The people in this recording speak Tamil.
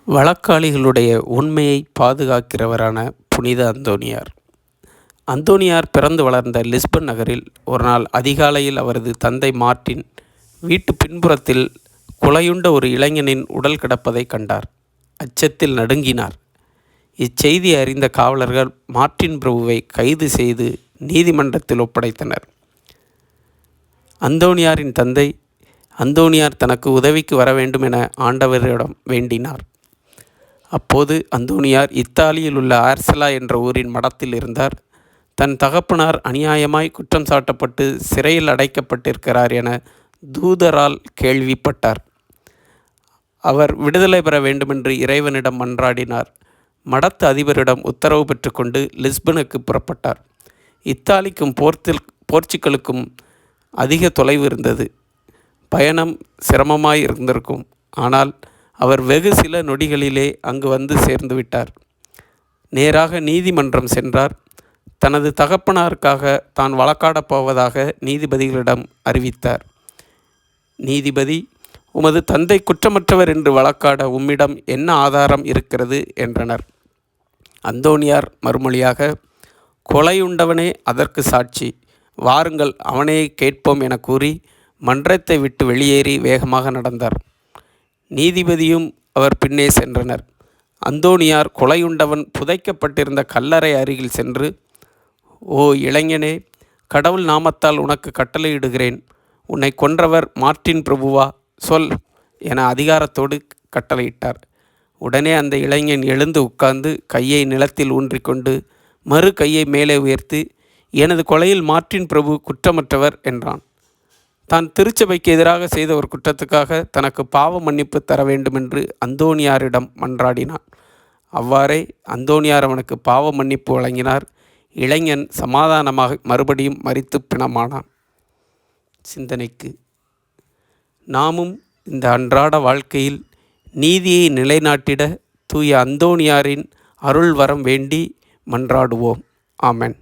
வழக்காளிகளுடைய உண்மையை பாதுகாக்கிறவரான புனித அந்தோனியார். அந்தோனியார் பிறந்து வளர்ந்த லிஸ்பன் நகரில் ஒரு நாள் அதிகாலையில் அவரது தந்தை மார்ட்டின் வீட்டு பின்புறத்தில் குலையுண்ட ஒரு இளைஞனின் உடல் கிடப்பதை கண்டார். அச்சத்தில் நடுங்கினார். இச்செய்தியை அறிந்த காவலர்கள் மார்ட்டின் பிரபுவை கைது செய்து நீதிமன்றத்தில் ஒப்படைத்தனர். அந்தோனியாரின் தந்தை அந்தோனியார் தனக்கு உதவிக்கு வர வேண்டும் என ஆண்டவரிடம் வேண்டினார். அப்போது அந்தோனியார் இத்தாலியில் உள்ள ஆர்செலா என்ற ஊரின் மடத்தில் இருந்தார். தன் தகப்பனார் அநியாயமாய் குற்றம் சாட்டப்பட்டு சிறையில் அடைக்கப்பட்டிருக்கிறார் என தூதரால் கேள்விப்பட்டார். அவர் விடுதலை பெற வேண்டுமென்று இறைவனிடம் மன்றாடினார். மடத்து அதிபரிடம் உத்தரவு பெற்றுக்கொண்டு லிஸ்பனுக்கு புறப்பட்டார். இத்தாலிக்கும் போர்ச்சுகலுக்கும் அதிக தொலைவு இருந்தது. பயணம் சிரமமாய் இருந்திருக்கும். ஆனால் அவர் வெகு சில நொடிகளிலே அங்கு வந்து சேர்ந்து விட்டார். நேராக நீதிமன்றம் சென்றார். தனது தகப்பனாருக்காக தான் வழக்காடப் போவதாக நீதிபதிகளிடம் அறிவித்தார். நீதிபதி, உமது தந்தை குற்றமற்றவர் என்று வழக்காட உம்மிடம் என்ன ஆதாரம் இருக்கிறது என்றனர். அந்தோனியார் மறுமொழியாக, கொலையுண்டவனே அதற்கு சாட்சி, வாருங்கள் அவனே கேட்போம் என கூறி மன்றத்தை விட்டு வெளியேறி வேகமாக நடந்தார். நீதிபதியும் அவர் பின்னே சென்றனர். அந்தோனியார் கொலையுண்டவன் புதைக்கப்பட்டிருந்த கல்லறை அருகில் சென்று, ஓ இளைஞனே, கடவுள் நாமத்தால் உனக்கு கட்டளையிடுகிறேன், உன்னை கொன்றவர் மார்ட்டின் பிரபுவா, சொல் என அதிகாரத்தோடு கட்டளையிட்டார். உடனே அந்த இளைஞன் எழுந்து உட்கார்ந்து கையை நிலத்தில் ஊன்றிக்கொண்டு மறு கையை மேலே உயர்த்தி, எனது கொலையில் மார்ட்டின் பிரபு குற்றமற்றவர் என்றான். தான் திருச்சபைக்கு எதிராக செய்த ஒரு குற்றத்துக்காக தனக்கு பாவ மன்னிப்பு தர வேண்டுமென்று அந்தோனியாரிடம் மன்றாடினான். அவ்வாறே அந்தோனியார் அவனுக்கு பாவ மன்னிப்பு வழங்கினார். இளைஞன் சமாதானமாக மறுபடியும் மரித்து பிணமானான். சிந்தனைக்கு, நாமும் இந்த அன்றாட வாழ்க்கையில் நீதியை நிலைநாட்டிட தூய அந்தோனியாரின் அருள் வரம் வேண்டி மன்றாடுவோம். ஆமென்.